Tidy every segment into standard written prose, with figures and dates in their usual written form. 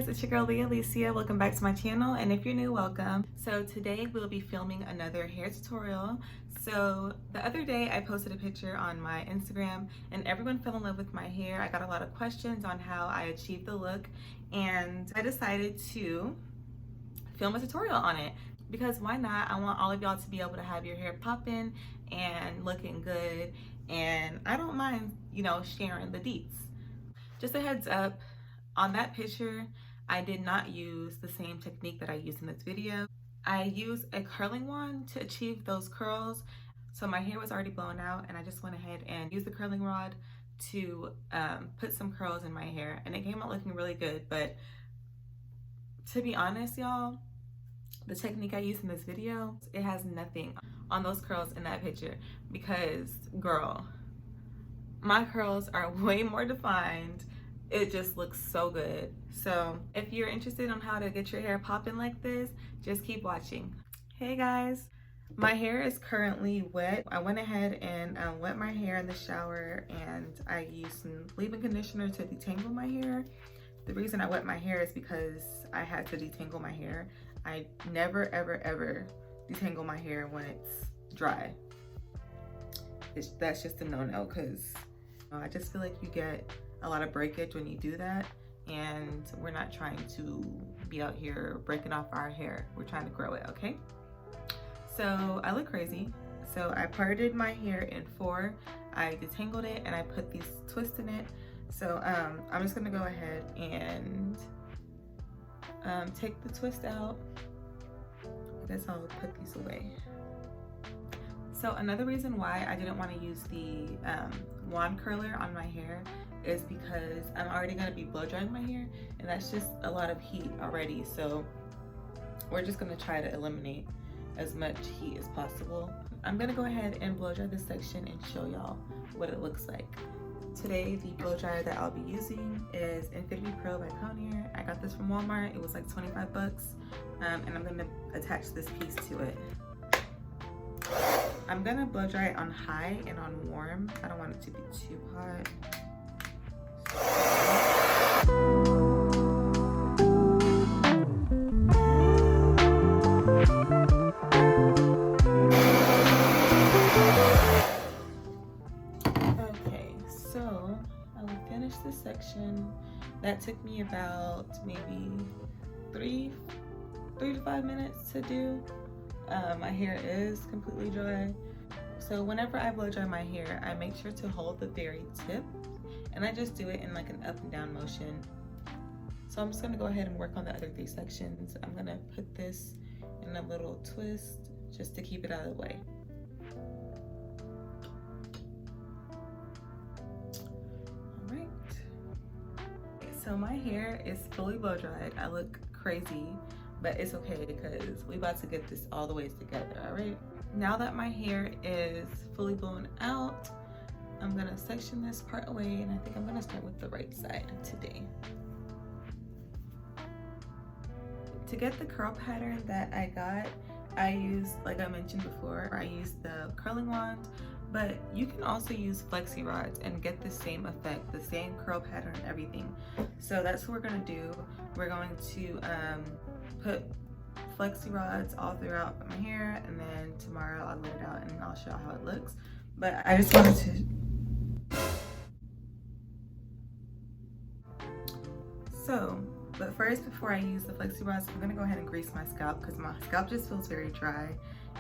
guys, it's your girl Leah Alicia. Welcome back to my channel, and if you're new, welcome. So today we'll be filming another hair tutorial. So the other day I posted a picture on my Instagram and everyone fell in love with my hair. I got a lot of questions on how I achieved the look, and I decided to film a tutorial on it because why not? I want all of y'all to be able to have your hair popping and looking good, and I don't mind, sharing the deets. Just a heads up, on that picture, I did not use the same technique that I used in this video. I used a curling wand to achieve those curls. So my hair was already blown out and I just went ahead and used the curling rod to put some curls in my hair, and it came out looking really good. But to be honest, y'all, the technique I used in this video, it has nothing on those curls in that picture because, girl, my curls are way more defined. It just looks so good. So if you're interested on how to get your hair popping like this, just keep watching. Hey guys, my hair is currently wet. I went ahead and wet my hair in the shower, and I used some leave-in conditioner to detangle my hair. The reason I wet my hair is because I had to detangle my hair. I never ever detangle my hair when it's dry. That's just a no-no, because I just feel like you get a lot of breakage when you do that, and we're not trying to be out here breaking off our hair. We're trying to grow it, okay? So I look crazy. So I parted my hair in 4. I detangled it and I put these twists in it. So I'm just gonna go ahead and take the twist out. I guess I'll put these away. So another reason why I didn't want to use the wand curler on my hair is because I'm already going to be blow drying my hair, and that's just a lot of heat already. So we're just going to try to eliminate as much heat as possible. I'm going to go ahead and blow dry this section and show y'all what it looks like. Today, the blow dryer that I'll be using is Infinity Pro by Conair. I got this from Walmart. It was like 25 bucks, and I'm going to attach this piece to it. I'm gonna blow dry it on high and on warm. I don't want it to be too hot. Okay, so I will finish this section. That took me about maybe 3 to 5 minutes to do. My hair is completely dry. So whenever I blow dry my hair, I make sure to hold the very tip, and I just do it in like an up and down motion. So I'm just gonna go ahead and work on the other 3 sections. I'm gonna put this in a little twist just to keep it out of the way. All right. So my hair is fully blow dried. I look crazy, but it's okay because we about to get this all the ways together. All right, now that my hair is fully blown out, I'm gonna section this part away, and I think I'm gonna start with the right side today. To get the curl pattern that I got, I used, like I mentioned before, I used the curling wand, but you can also use Flexi rods and get the same effect, the same curl pattern, everything. So that's what we're gonna do. We're going to put Flexi rods all throughout my hair, and then tomorrow I'll let it out and I'll show how it looks. But I just wanted to but first, before I use the Flexi rods, I'm gonna go ahead and grease my scalp because my scalp just feels very dry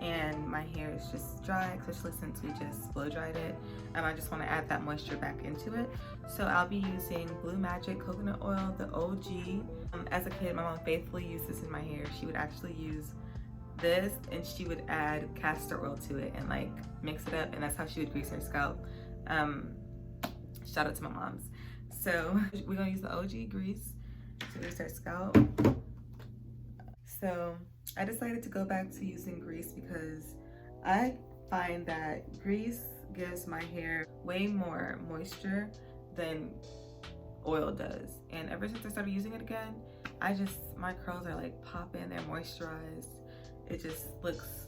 and my hair is just dry, especially since we just blow dried it, and I just want to add that moisture back into it. So I'll be using Blue Magic coconut oil, the OG. As a kid, my mom faithfully used this in my hair. She would actually use this and she would add castor oil to it and like mix it up, and that's how she would grease her scalp. Shout out to my moms. So we're gonna use the OG grease to grease our scalp. So I decided to go back to using grease because I find that grease gives my hair way more moisture than oil does. And ever since I started using it again, my curls are like popping, they're moisturized. It just looks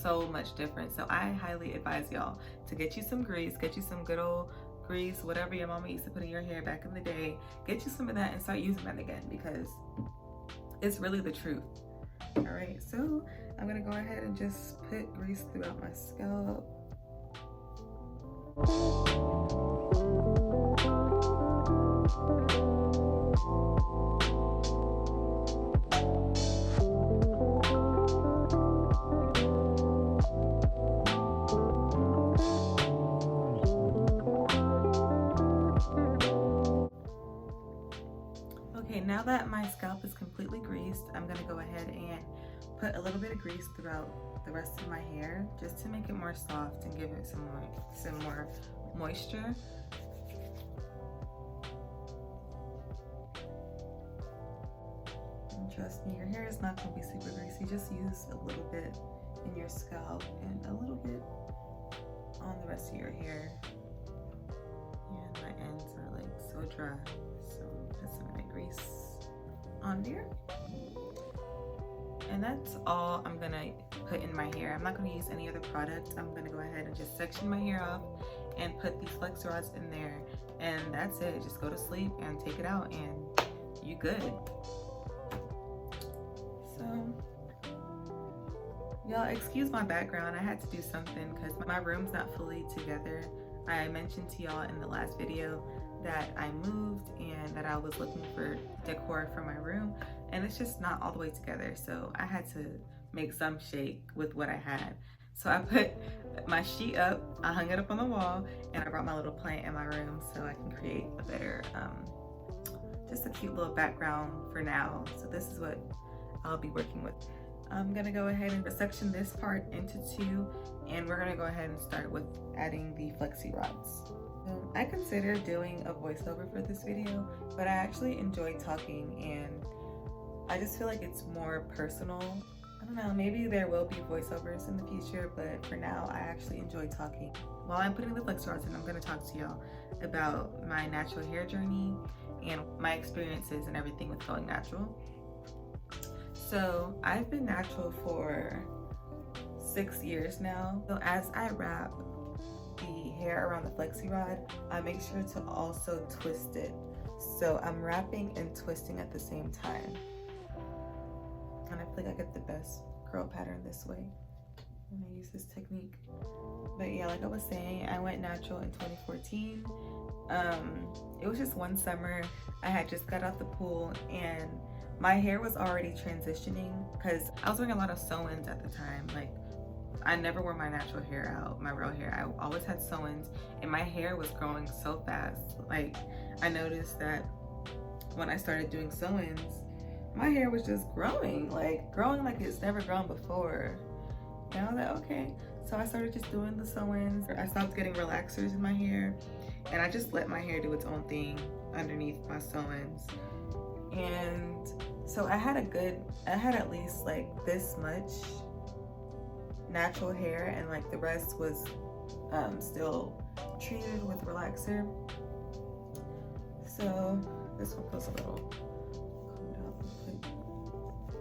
so much different. So I highly advise y'all to get you some grease, get you some good old grease, whatever your mama used to put in your hair back in the day, get you some of that and start using that again, because it's really the truth. All right, so I'm gonna go ahead and just put grease throughout my scalp. Okay, now that my scalp is completely greased, I'm gonna go ahead and put a little bit of grease throughout the rest of my hair just to make it more soft and give it some more moisture. And trust me, your hair is not gonna be super greasy. Just use a little bit in your scalp and a little bit on the rest of your hair. And my ends are like so dry. So put some of that grease on there. And that's all I'm gonna put in my hair. I'm not gonna use any other products. I'm gonna go ahead and just section my hair off and put these Flexi rods in there. And that's it. Just go to sleep and take it out and you good. So, y'all excuse my background. I had to do something because my room's not fully together. I mentioned to y'all in the last video that I moved and that I was looking for decor for my room, and it's just not all the way together. So I had to make some shake with what I had. So I put my sheet up, I hung it up on the wall, and I brought my little plant in my room so I can create a better, just a cute little background for now. So this is what I'll be working with. I'm gonna go ahead and section this part into two, and we're gonna go ahead and start with adding the Flexi rods. I considered doing a voiceover for this video, but I actually enjoy talking and I just feel like it's more personal. I don't know, maybe there will be voiceovers in the future, but for now, I actually enjoy talking. While I'm putting the Flexi rods in, I'm gonna talk to y'all about my natural hair journey and my experiences and everything with going natural. So I've been natural for 6 years now. So as I wrap the hair around the Flexi rod, I make sure to also twist it. So I'm wrapping and twisting at the same time. And I feel like I get the best curl pattern this way when I use this technique. But yeah, like I was saying, I went natural in 2014. It was just one summer. I had just got out the pool and my hair was already transitioning because I was wearing a lot of sew-ins at the time. Like, I never wore my natural hair out, my real hair. I always had sew-ins and my hair was growing so fast. Like, I noticed that when I started doing sew-ins, my hair was just growing like it's never grown before. And I was like, okay. So I started just doing the sew-ins. I stopped getting relaxers in my hair and I just let my hair do its own thing underneath my sew-ins. And so I had at least like this much natural hair and like the rest was still treated with relaxer. So this one feels a little combed out.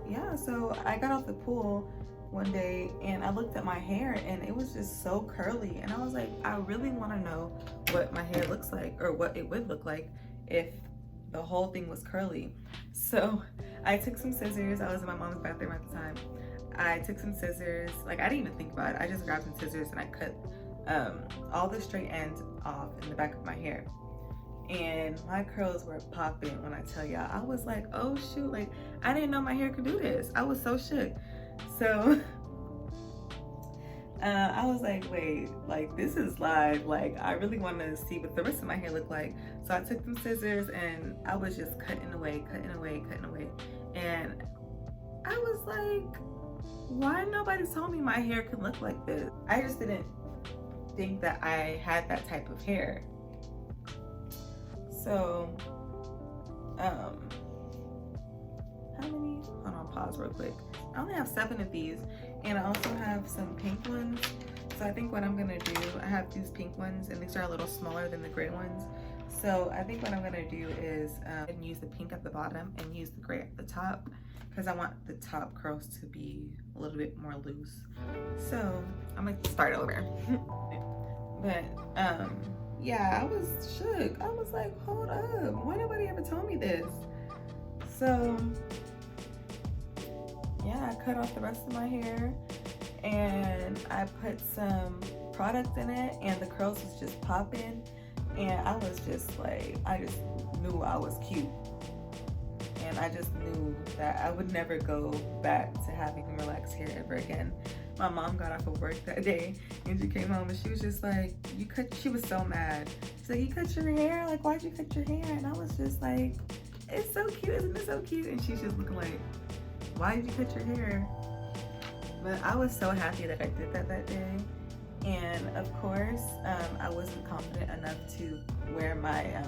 Yeah, so I got off the pool one day and I looked at my hair and it was just so curly and I was like, I really want to know what my hair looks like or what it would look like if the whole thing was curly. So I took some scissors. I was in my mom's bathroom at the time. I took some scissors, like I didn't even think about it. I just grabbed some scissors and I cut all the straight ends off in the back of my hair. And my curls were popping when I tell y'all. I was like, oh shoot, like I didn't know my hair could do this. I was so shook. So I was like, wait, like this is live. Like I really want to see what the rest of my hair looked like. So I took them scissors and I was just cutting away. And I was like, why nobody told me my hair could look like this? I just didn't think that I had that type of hair. So, how many? Hold on, pause real quick. I only have 7 of these, and I also have some pink ones. So I think what I'm gonna do, I have these pink ones, and these are a little smaller than the gray ones. So I think what I'm gonna do is use the pink at the bottom and use the gray at the top, because I want the top curls to be a little bit more loose. So I'm gonna start over. But yeah, I was shook. I was like, hold up, why nobody ever told me this? So yeah, I cut off the rest of my hair and I put some product in it, and the curls was just popping, and I was just like, I just knew I was cute, and I just knew that I would never go back to having relaxed hair ever again. My mom got off of work that day and she came home and she was just like, she was so mad. She's like, you cut your hair? Like, why'd you cut your hair? And I was just like, it's so cute, isn't it so cute? And she's just looking like, why did you cut your hair? But I was so happy that I did that day. And of course, I wasn't confident enough to wear my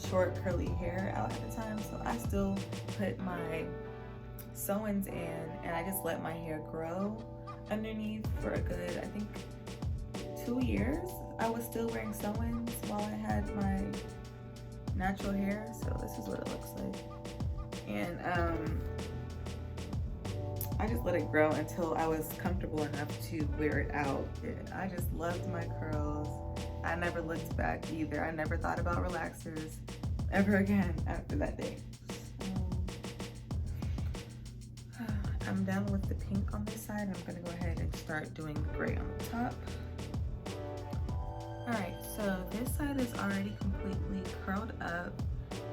short curly hair out at the time, so I still put my sew-ins in and I just let my hair grow underneath for a good, I think, 2 years. I was still wearing sew-ins while I had my natural hair, so this is what it looks like. And I just let it grow until I was comfortable enough to wear it out. I just loved my curls. I never looked back either. I never thought about relaxers ever again after that day. I'm done with the pink on this side. I'm gonna go ahead and start doing the gray on the top. All right, so this side is already completely curled up.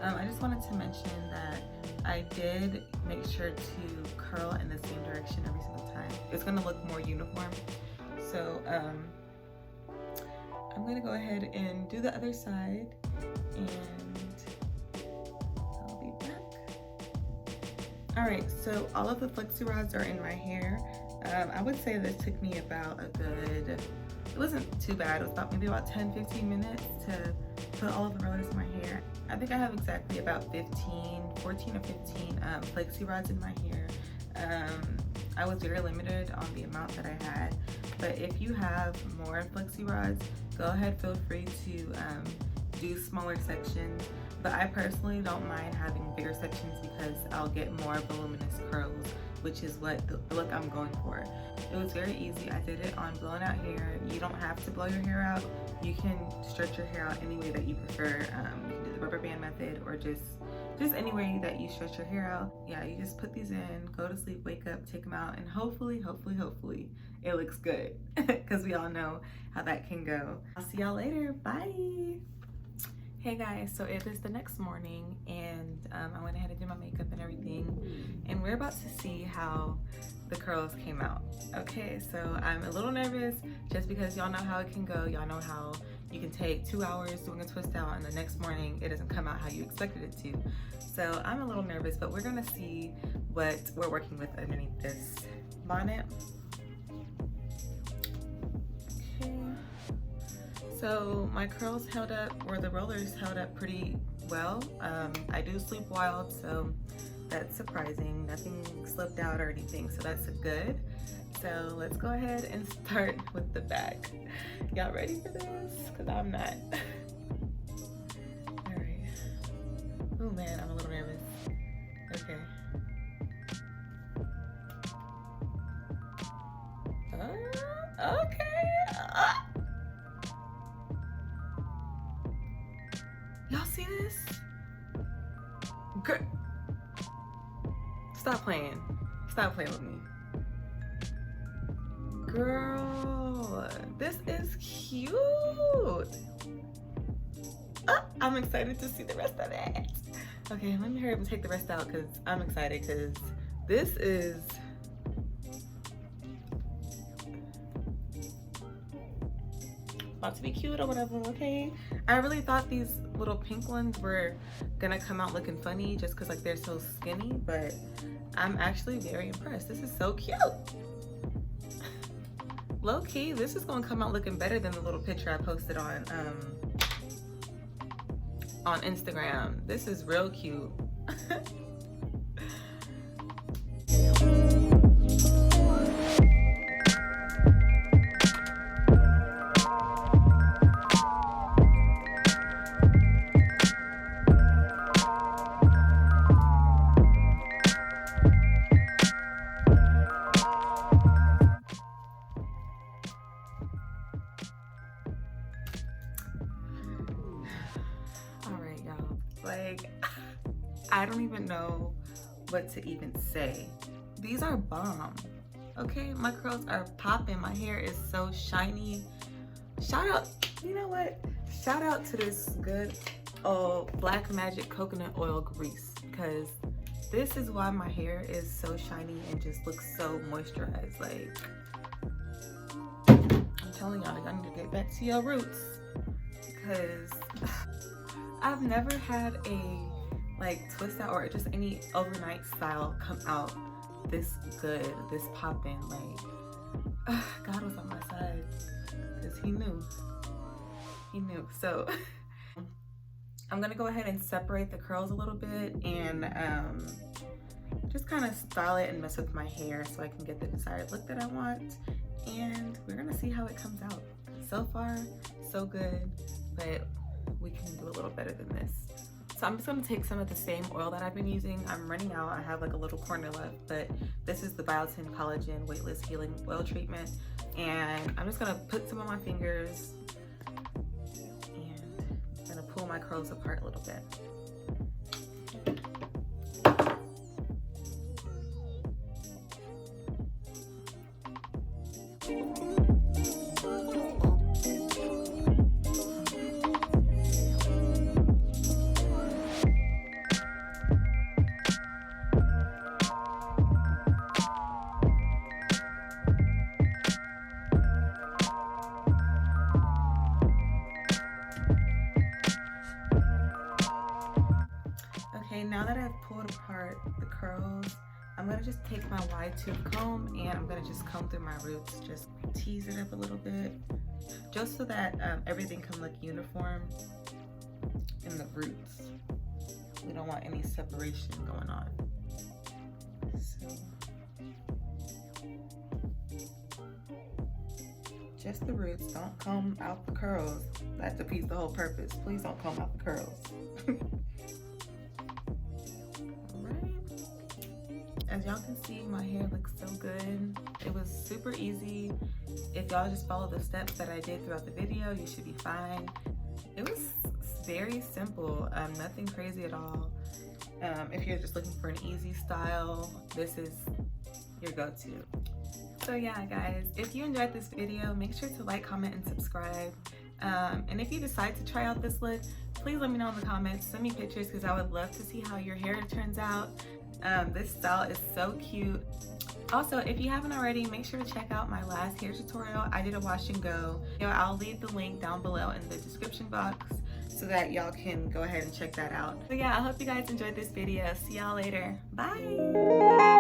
I just wanted to mention that I did make sure to curl in the same direction every single time. It's gonna look more uniform. So I'm gonna go ahead and do the other side, and I'll be back. All right, so all of the flexi rods are in my hair. I would say this took me about a good, it wasn't too bad. It was maybe about 10-15 minutes to put all of the rollers in my hair. I think I have exactly about 14 or 15 flexi rods in my hair. I was very limited on the amount that I had, but if you have more flexi rods, go ahead, feel free to do smaller sections. But I personally don't mind having bigger sections because I'll get more voluminous curls, which is what the look I'm going for. It was very easy. I did it on blown out hair. You don't have to blow your hair out. You can stretch your hair out any way that you prefer. You can do the rubber band method or just any way that you stretch your hair out. Yeah, you just put these in, go to sleep, wake up, take them out, and hopefully it looks good because we all know how that can go. I'll see y'all later. Bye. Hey guys, so it is the next morning and I went ahead and did my makeup and everything, and we're about to see how the curls came out. Okay, so I'm a little nervous just because y'all know how it can go. Y'all know how you can take 2 hours doing a twist out and the next morning it doesn't come out how you expected it to. So I'm a little nervous, but we're gonna see what we're working with underneath this bonnet. Okay. So my curls held up, or the rollers held up pretty well. I do sleep wild, so that's surprising. Nothing slipped out or anything, so that's good. So let's go ahead and start with the back. Y'all ready for this? Because I'm not. All right. Oh man, I'm a little nervous. Okay. Okay. Y'all see this? Girl. Stop playing. Stop playing with me. Girl, this is cute. I'm excited to see the rest of it. Okay, let me hurry up and take the rest out because I'm excited because this is about to be cute or whatever, okay? I really thought these little pink ones were gonna come out looking funny just because like they're so skinny, but I'm actually very impressed. This is so cute. Low key, this is gonna come out looking better than the little picture I posted on Instagram. This is real cute. Like, I don't even know what to even say. These are bomb. Okay, my curls are popping. My hair is so shiny. Shout out, you know what? Shout out to this good old Black Magic coconut oil grease, because this is why my hair is so shiny and just looks so moisturized. Like, I'm telling y'all, y'all need to get back to your roots, because I've never had a like twist out or just any overnight style come out this good, this popping. Like, God was on my side, because he knew. So I'm gonna go ahead and separate the curls a little bit and just kind of style it and mess with my hair so I can get the desired look that I want. And we're gonna see how it comes out. So far, so good, but we can do a little better than this. So I'm just gonna take some of the same oil that I've been using. I'm running out, I have like a little corner left, but this is the Biotin Collagen Weightless Healing Oil Treatment. And I'm just gonna put some on my fingers and I'm gonna pull my curls apart a little bit. Okay, now that I've pulled apart the curls, I'm gonna just take my wide tooth comb and I'm gonna just comb through my roots, just tease it up a little bit, just so that everything can look uniform in the roots. We don't want any separation going on. So, just the roots, don't comb out the curls. That defeats the whole purpose. Please don't comb out the curls. As y'all can see, my hair looks so good. It was super easy. If y'all just follow the steps that I did throughout the video, you should be fine. It was very simple, nothing crazy at all. If you're just looking for an easy style, this is your go-to. So yeah, guys, if you enjoyed this video, make sure to like, comment, and subscribe. And if you decide to try out this look, please let me know in the comments. Send me pictures, because I would love to see how your hair turns out. This style is so cute. Also, if you haven't already, make sure to check out my last hair tutorial. I did a wash and go. I'll leave the link down below in the description box so that y'all can go ahead and check that out. So yeah, I hope you guys enjoyed this video. See y'all later. Bye.